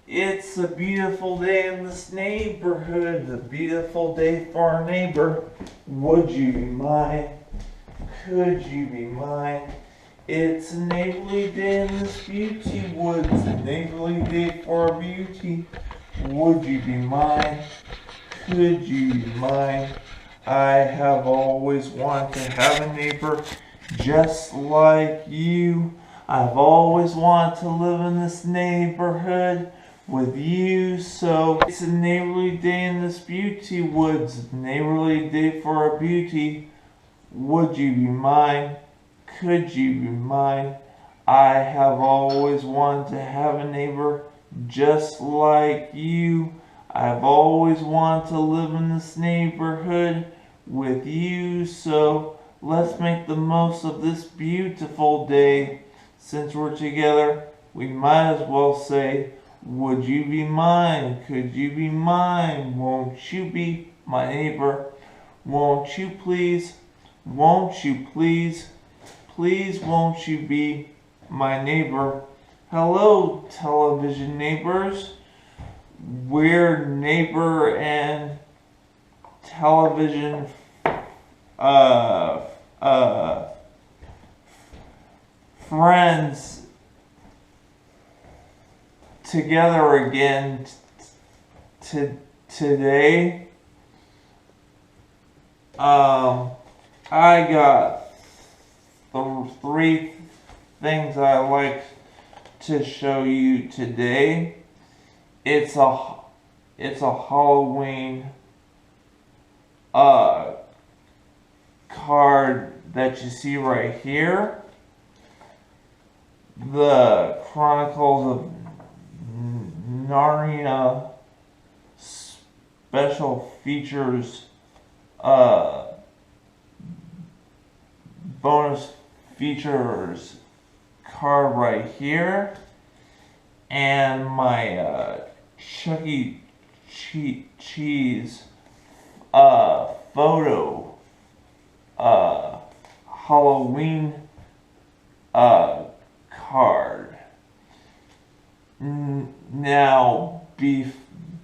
It's a beautiful day in this neighborhood, a beautiful day for our neighbor. Would you be mine? Could you be mine? It's a neighborly day in this beauty woods, a neighborly day for our beauty. Would you be mine? Could you be mine? I have always wanted to have a neighbor just like you. I've always wanted to live in this neighborhood with you. So it's a neighborly day in this beauty woods, a neighborly day for our beauty. Would you be mine? Could you be mine? I have always wanted to have a neighbor just like you. I've always wanted to live in this neighborhood with you. So let's make the most of this beautiful day. Since we're together, we might as well say, would you be mine? Could you be mine? Won't you be my neighbor? Won't you please? Won't you please? Please won't you be my neighbor? Hello, television neighbors. We're neighbor and television friends together again today. I got the three things I like to show you today. It's a Halloween card that you see right here. The Chronicles of Narnia special features bonus features card right here, and my Chuck E. Cheese photo Halloween card. Now,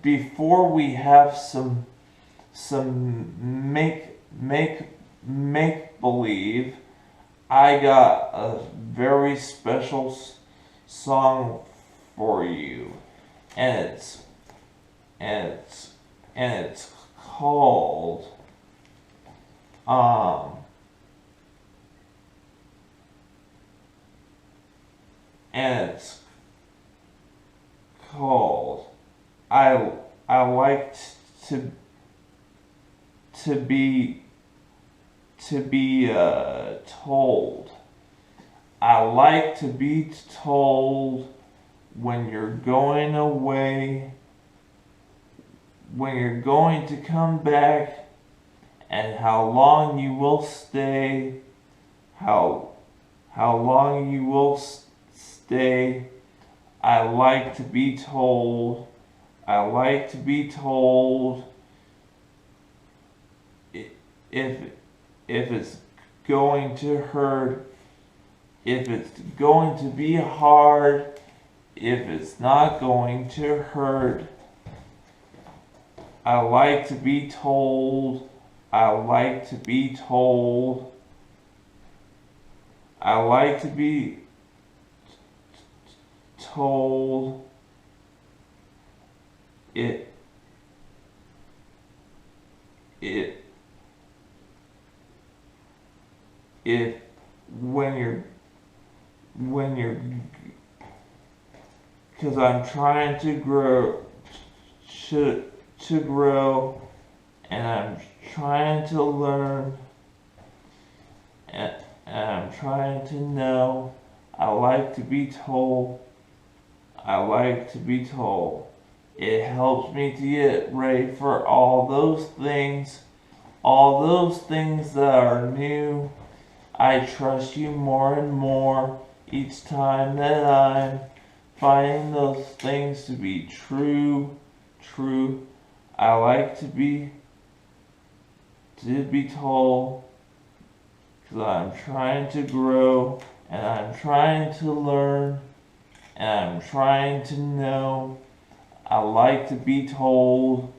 before we have some make believe, I got a very special song for you, and it's called I like to be told. I like to be told when you're going away, when you're going to come back, and how long you will stay, how long you will stay. I like to be told. I like to be told if it's going to hurt, if it's going to be hard, if it's not going to hurt. I like to be told. I like to be told. I like to be told if when you're because I'm trying to grow and I'm trying to learn and I'm trying to know. I like to be told. I like to be told. It helps me to get ready for all those things that are new. I trust you more and more each time that I'm finding those things to be true. I like to be told, because I'm trying to grow and I'm trying to learn and I'm trying to know. I like to be told.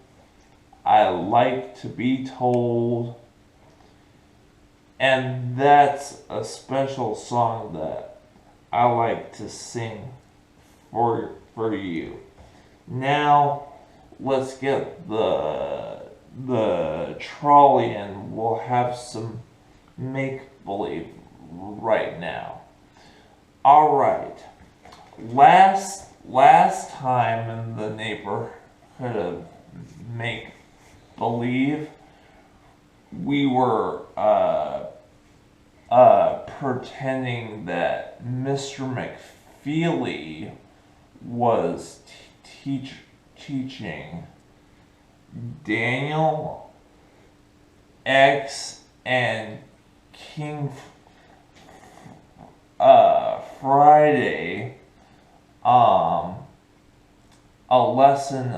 I like to be told. And that's a special song that I like to sing for you. Now, let's get the trolley and we'll have some make-believe right now. Alright, last time in the neighborhood of make-believe, we were pretending that Mr. McFeely was teaching Daniel, X, and King Friday a lesson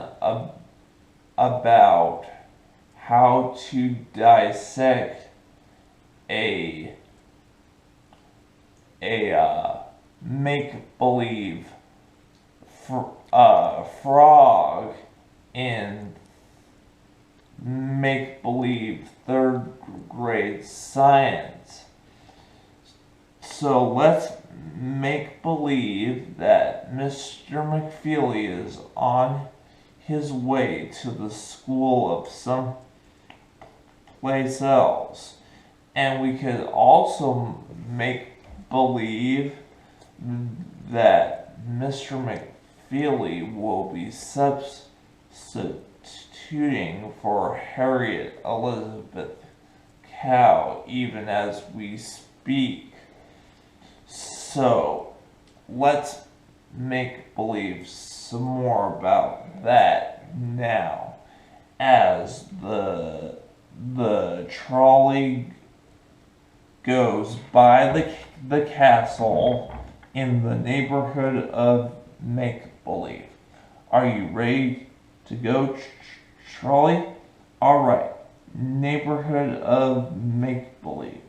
about how to dissect a make-believe frog in make-believe third grade science. So let's make believe that Mr. McFeely is on his way to the school of some place else. And we could also make believe that Mr. McFeely will be substituting for Harriet Elizabeth Cow even as we speak. So let's make believe some more about that now as the trolley goes by the castle in the neighborhood of make-believe. Are you ready to go, trolley? Alright, neighborhood of make-believe.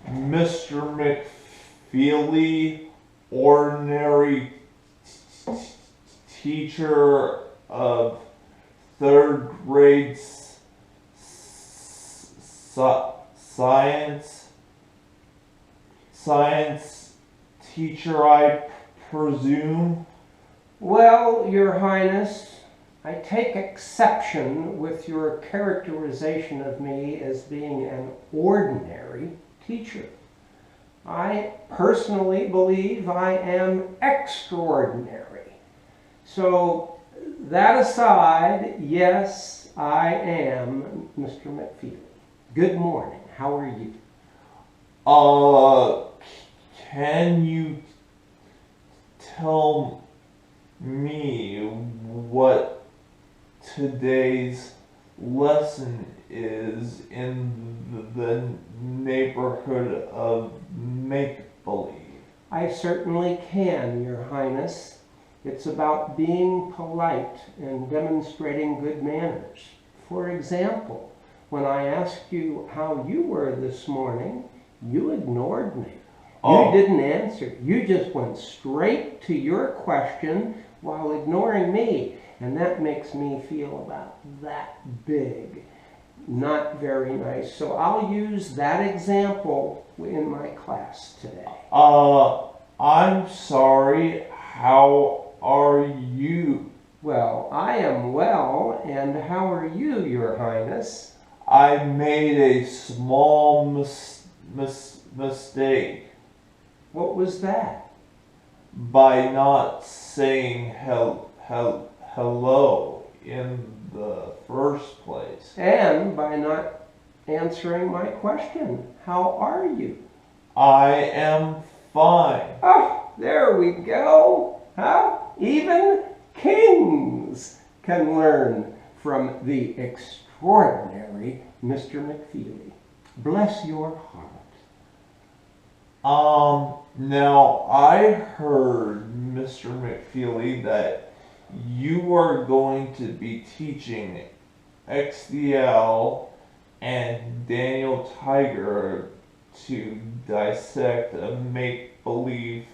Mr. McFeely, ordinary teacher of third grade science teacher, I presume. Well, Your Highness, I take exception with your characterization of me as being an ordinary teacher. I personally believe I am extraordinary. So, that aside, yes, I am Mr. McFeely. Good morning. How are you? Can you tell me what today's lesson is in the neighborhood of make-believe? I certainly can, Your Highness. It's about being polite and demonstrating good manners. For example, when I asked you how you were this morning, you ignored me. You didn't answer. You just went straight to your question while ignoring me. And that makes me feel about that big. Not very nice. So I'll use that example in my class today. I'm sorry. How are you? Well, I am well, and how are you, Your Highness? I made a small mistake. What was that? By not saying hello in the first place. And by not answering my question. How are you? I am fine. Oh, there we go. Huh? Even kings can learn from the extraordinary Mr. McFeely. Bless your heart. Now I heard, Mr. McFeely, that you are going to be teaching XDL and Daniel Tiger to dissect a make-believe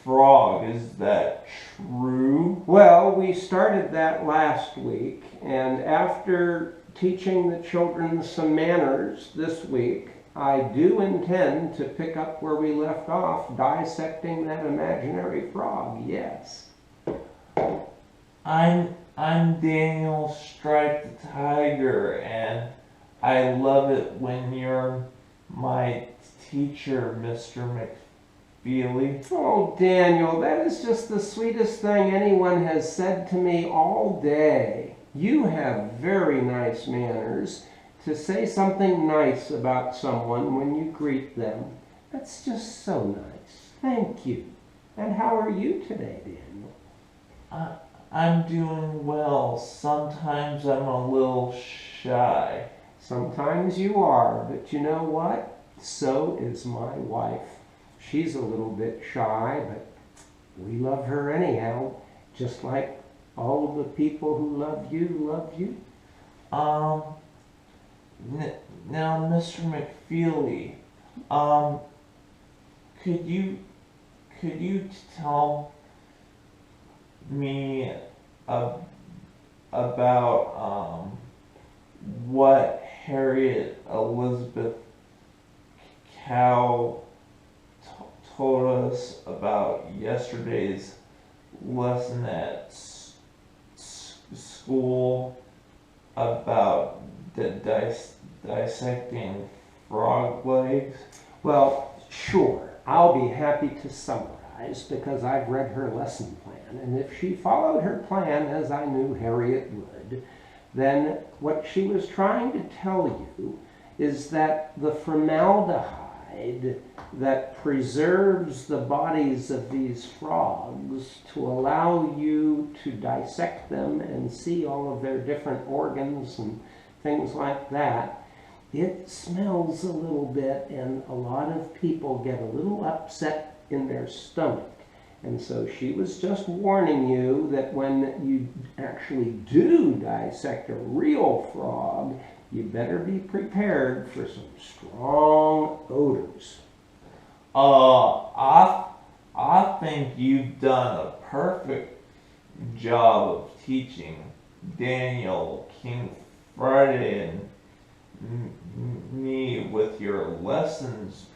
frog. Is that true? Well, we started that last week, and after teaching the children some manners this week, I do intend to pick up where we left off, dissecting that imaginary frog, yes. I'm Daniel Striped the Tiger, and I love it when you're my teacher, Mr. McFeely. Oh, Daniel, that is just the sweetest thing anyone has said to me all day. You have very nice manners. To say something nice about someone when you greet them, that's just so nice. Thank you. And how are you today, Daniel? I'm doing well. Sometimes I'm a little shy. Sometimes you are, but you know what? So is my wife. She's a little bit shy, but we love her anyhow, just like all of the people who love you love you. Now, Mr. McFeely, could you tell me about what Harriet Elizabeth Cow told us about yesterday's lesson at school about dissecting frog legs? Well, sure. I'll be happy to summarize because I've read her lesson plan. And if she followed her plan as I knew Harriet would, then what she was trying to tell you is that the formaldehyde that preserves the bodies of these frogs to allow you to dissect them and see all of their different organs and things like that, it smells a little bit, and a lot of people get a little upset in their stomach. And so she was just warning you that when you actually do dissect a real frog, you better be prepared for some strong odors. I think you've done a perfect job of teaching Daniel King Friday and me with your lessons,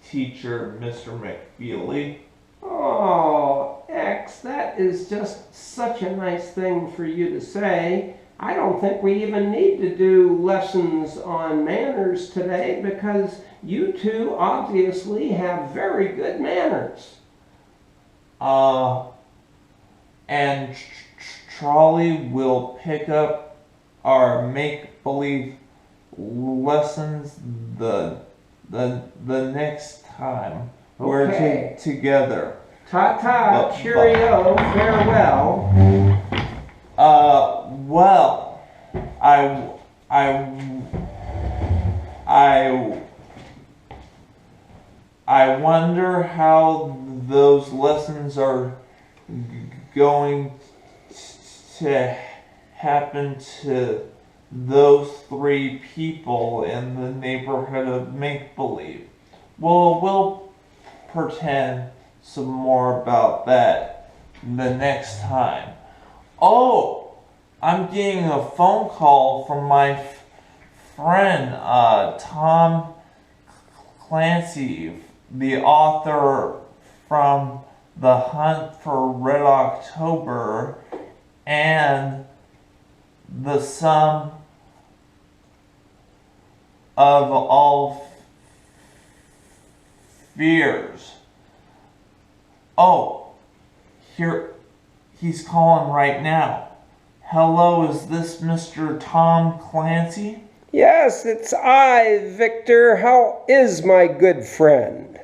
teacher, Mr. McFeely. Oh, X, that is just such a nice thing for you to say. I don't think we even need to do lessons on manners today because you two obviously have very good manners. And Trolley will pick up our make-believe lessons the next time we're together. Ta-ta, cheerio, farewell. Well, I wonder how those lessons are going to happen to those three people in the neighborhood of make-believe. Well, we'll pretend some more about that the next time. Oh, I'm getting a phone call from my friend, Tom Clancy, the author from The Hunt for Red October and The Sum of All Fears. Oh, here, he's calling right now. Hello, is this Mr. Tom Clancy? Yes, it's I, Victor. How is my good friend?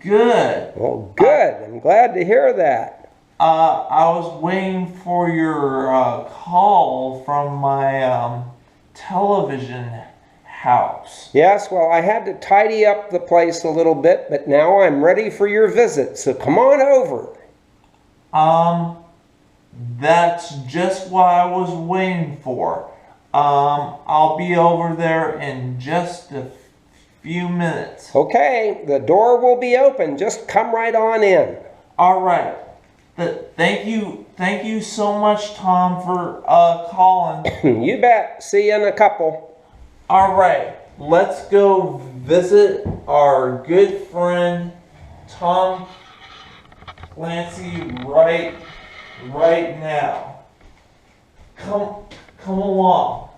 Good. Well, good. I'm glad to hear that. I was waiting for your call from my television house. Yes, well, I had to tidy up the place a little bit, but now I'm ready for your visit, so come on over. That's just what I was waiting for. I'll be over there in just a few minutes. Okay, the door will be open. Just come right on in. All right. Thank you so much, Tom, for calling. You bet. See you in a couple. All right, let's go visit our good friend Tom Clancy right now. Come along.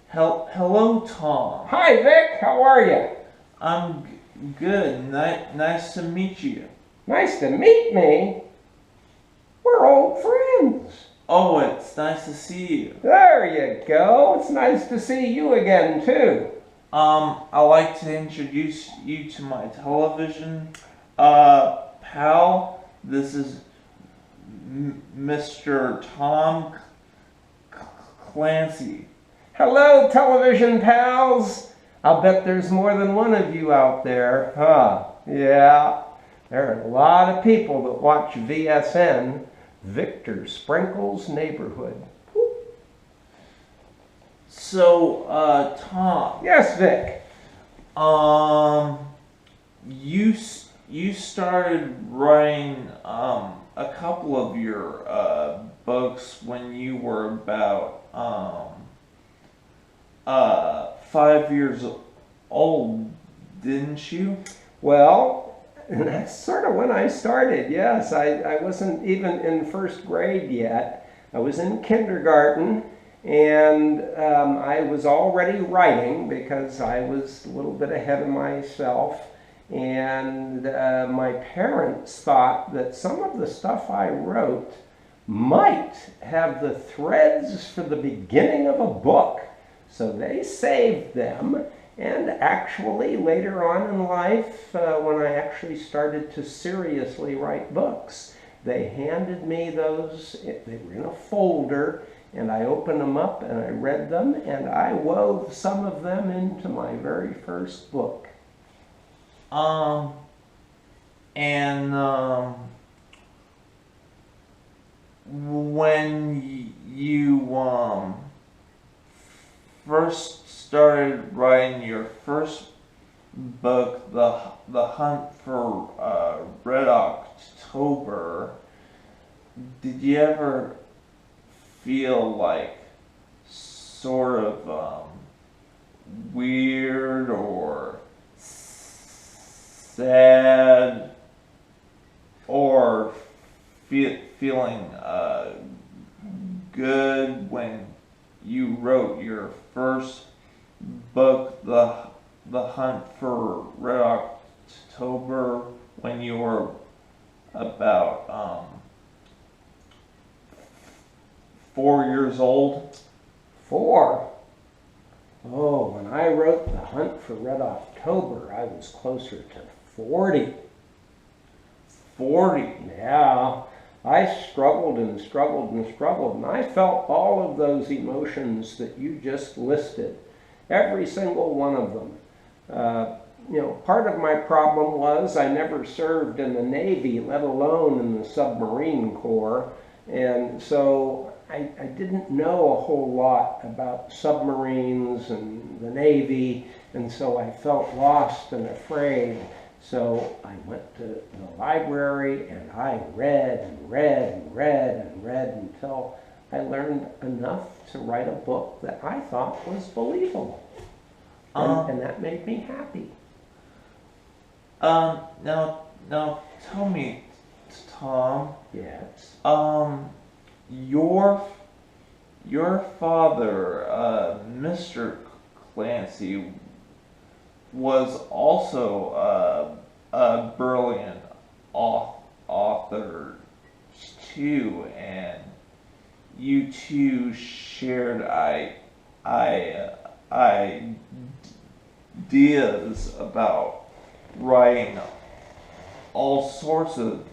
Hello, Tom. Hi, Vic. How are you? I'm good. Nice to meet you. Nice to meet me. We're old friends. Oh, it's nice to see you. There you go. It's nice to see you again, too. I'd like to introduce you to my television pal. This is Mr. Tom Clancy. Hello, television pals. I'll bet there's more than one of you out there, huh? Yeah, there are a lot of people that watch VSN, Victor Sprinkle's Neighborhood. So, Tom. Yes, Vic. You started writing a couple of your books when you were about 5 years old, didn't you? Well, that's sort of when I started, yes. I wasn't even in first grade yet. I was in kindergarten, and I was already writing because I was a little bit ahead of myself. And my parents thought that some of the stuff I wrote might have the threads for the beginning of a book. So they saved them, and actually later on in life, when I actually started to seriously write books, they handed me those. They were in a folder, and I opened them up and I read them, and I wove some of them into my very first book. When you first started writing your first book, the Hunt for Red October, did you ever feel like sort of weird or sad or feeling good when you wrote your first book, the Hunt for Red October, when you were about 4 years old? 4? Oh, when I wrote The Hunt for Red October, I was closer to 40. 40? Yeah. I struggled and struggled and struggled, and I felt all of those emotions that you just listed, every single one of them. Part of my problem was I never served in the Navy, let alone in the submarine corps, and so I didn't know a whole lot about submarines and the Navy, and so I felt lost and afraid. So I went to the library and I read and read and read and read until I learned enough to write a book that I thought was believable. And that made me happy. Now tell me, Tom. Yes. Your father, Mr. Clancy, was also a brilliant author too, and you two shared ideas about writing all sorts of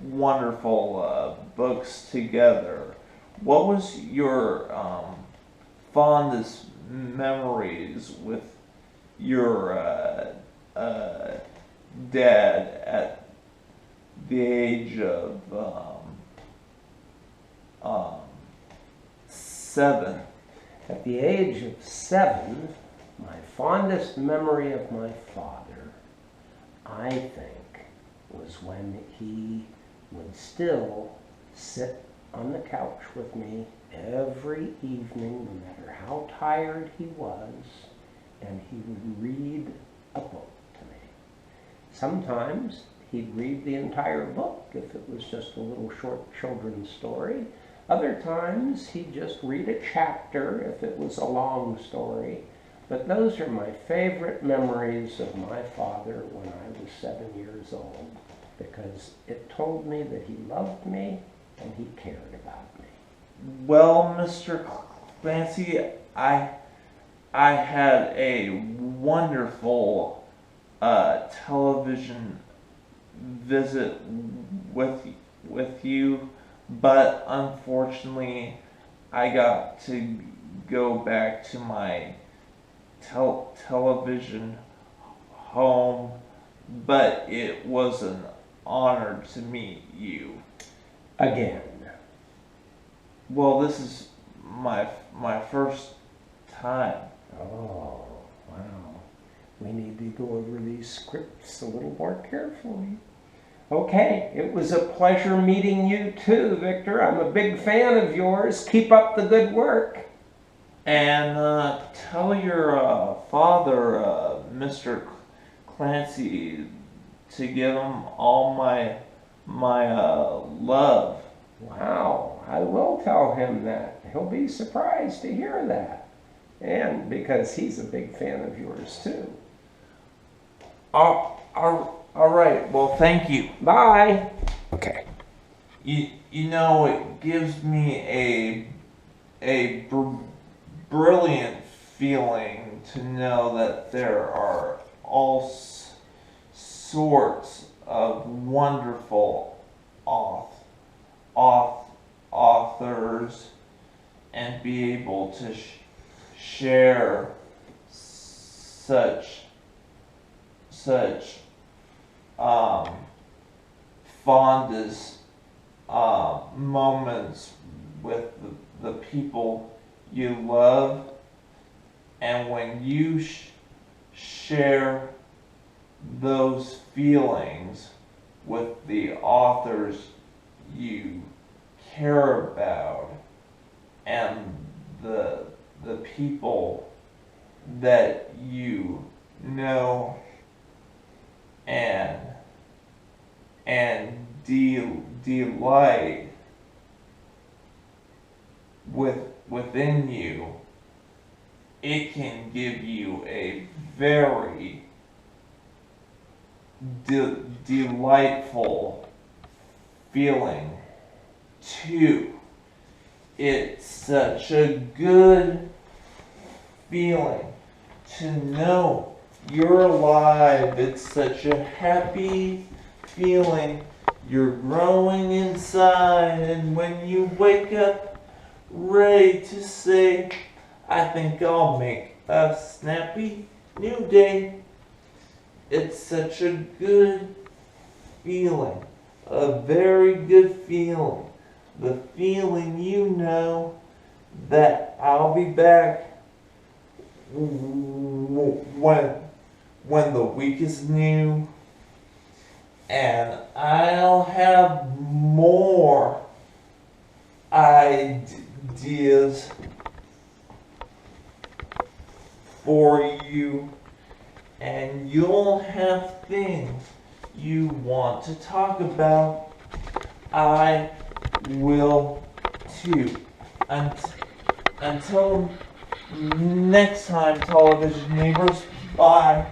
wonderful books together. What was your fondest memories with your dad at the age of 7. At the age of 7, my fondest memory of my father, I think, was when he would still sit on the couch with me every evening, no matter how tired he was, and he would read a book to me. Sometimes he'd read the entire book if it was just a little short children's story. Other times he'd just read a chapter if it was a long story. But those are my favorite memories of my father when I was 7 years old, because it told me that he loved me and he cared about me. Well, Mr. Clancy, I had a wonderful television visit with you, but unfortunately I got to go back to my television home, but it was an honor to meet you. Again. Well, this is my first time. Oh, wow. We need to go over these scripts a little more carefully. Okay, it was a pleasure meeting you too, Victor. I'm a big fan of yours. Keep up the good work. And tell your father, Mr. Clancy, to give him all my love. Wow, I will tell him that. He'll be surprised to hear that. And because he's a big fan of yours too. All right. Well, thank you. Bye. Okay. You know, it gives me a brilliant feeling to know that there are all sorts of wonderful authors, and be able to share such fondest moments with the people you love. And when you share those feelings with the authors you care about and the people that you know and delight within you, it can give you a very delightful feeling too. It's such a good feeling to know you're alive. It's such a happy feeling. You're growing inside, and when you wake up ready to say, I think I'll make a snappy new day, it's such a good feeling, a very good feeling. The feeling you know that I'll be back when the week is new, and I'll have more ideas for you, and you'll have things you want to talk about. I will too. Until next time, television neighbors, bye.